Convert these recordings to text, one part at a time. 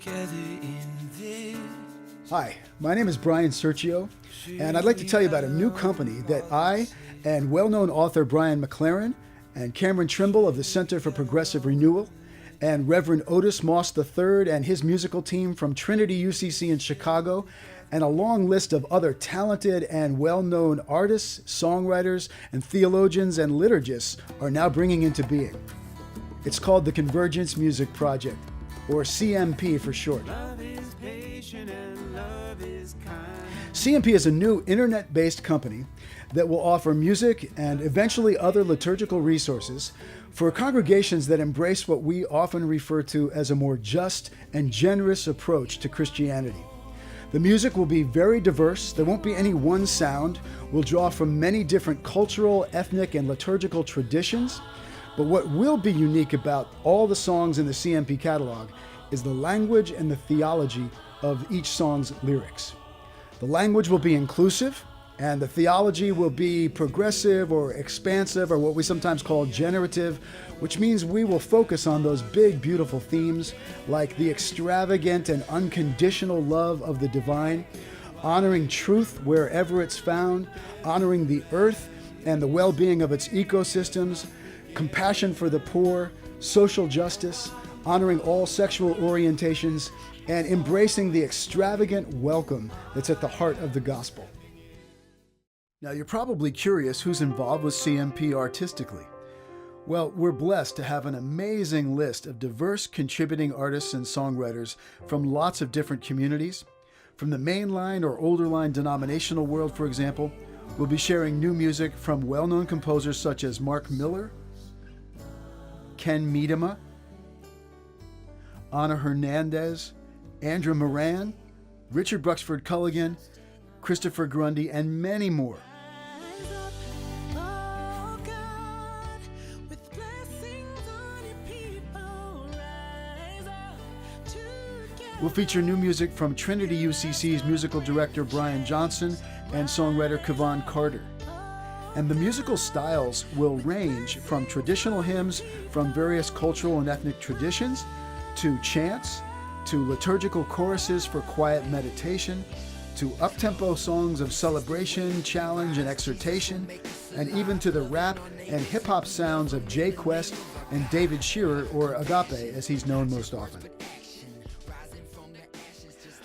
together in this. Hi, my name is Brian Sergio, and I'd like to tell you about a new company that I and well-known author Brian McLaren and Cameron Trimble of the Center for Progressive Renewal and Reverend Otis Moss III and his musical team from Trinity UCC in Chicago and a long list of other talented and well-known artists, songwriters, and theologians and liturgists are now bringing into being. It's called the Convergence Music Project, or CMP for short. Love is patient and love is kind. CMP is a new internet-based company that will offer music and eventually other liturgical resources for congregations that embrace what we often refer to as a more just and generous approach to Christianity. The music will be very diverse. There won't be any one sound. We'll draw from many different cultural, ethnic, and liturgical traditions. But what will be unique about all the songs in the CMP catalog is the language and the theology of each song's lyrics. The language will be inclusive, and the theology will be progressive or expansive, or what we sometimes call generative, which means we will focus on those big, beautiful themes like the extravagant and unconditional love of the divine, honoring truth wherever it's found, honoring the earth and the well-being of its ecosystems, compassion for the poor, social justice, honoring all sexual orientations, and embracing the extravagant welcome that's at the heart of the gospel. Now, you're probably curious who's involved with CMP artistically. Well, we're blessed to have an amazing list of diverse contributing artists and songwriters from lots of different communities. From the mainline or older line denominational world, for example, we'll be sharing new music from well-known composers such as Mark Miller, Ken Miedema, Ana Hernandez, Andrew Moran, Richard Bruxford Culligan, Christopher Grundy, and many more. We'll feature new music from Trinity UCC's musical director Brian Johnson and songwriter Kevon Carter. And the musical styles will range from traditional hymns from various cultural and ethnic traditions, to chants, to liturgical choruses for quiet meditation, to up-tempo songs of celebration, challenge, and exhortation, and even to the rap and hip-hop sounds of Jay Quest and David Shearer, or Agape as he's known most often.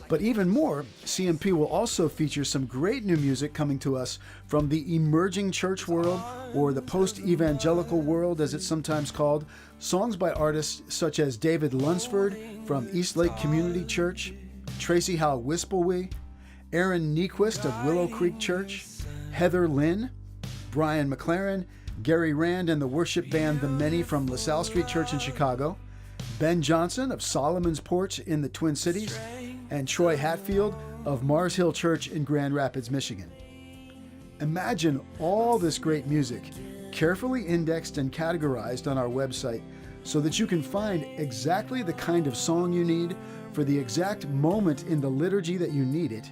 But even more, CMP will also feature some great new music coming to us from the emerging church world, or the post-evangelical world as it's sometimes called, songs by artists such as David Lunsford from Eastlake Community Church, Tracy Howe Wispelwee, Aaron Nyquist of Willow Creek Church, Heather Lynn, Brian McLaren, Gary Rand and the worship band The Many from LaSalle Street Church in Chicago, Ben Johnson of Solomon's Porch in the Twin Cities, and Troy Hatfield of Mars Hill Church in Grand Rapids, Michigan. Imagine all this great music carefully indexed and categorized on our website so that you can find exactly the kind of song you need for the exact moment in the liturgy that you need it.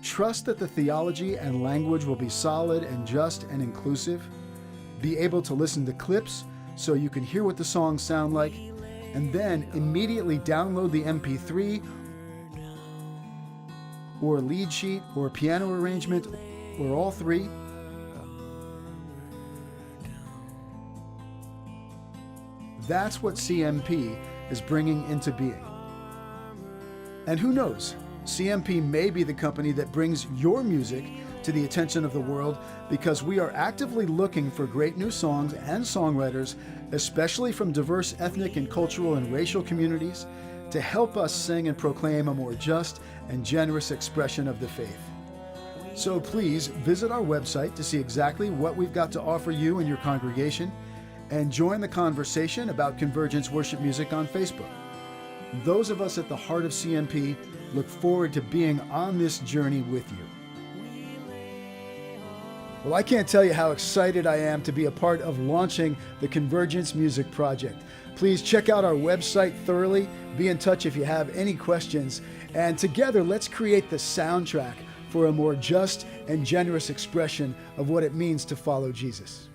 Trust that the theology and language will be solid and just and inclusive. Be able to listen to clips so you can hear what the songs sound like, and then immediately download the MP3 or lead sheet or piano arrangement or all three. That's what CMP is bringing into being. And who knows, CMP may be the company that brings your music to the attention of the world, because we are actively looking for great new songs and songwriters, especially from diverse ethnic and cultural and racial communities, to help us sing and proclaim a more just and generous expression of the faith. So please visit our website to see exactly what we've got to offer you and your congregation, and join the conversation about Convergence worship music on Facebook. Those of us at the heart of CMP look forward to being on this journey with you. Well, I can't tell you how excited I am to be a part of launching the Convergence Music Project. Please check out our website thoroughly, be in touch if you have any questions, and together let's create the soundtrack for a more just and generous expression of what it means to follow Jesus.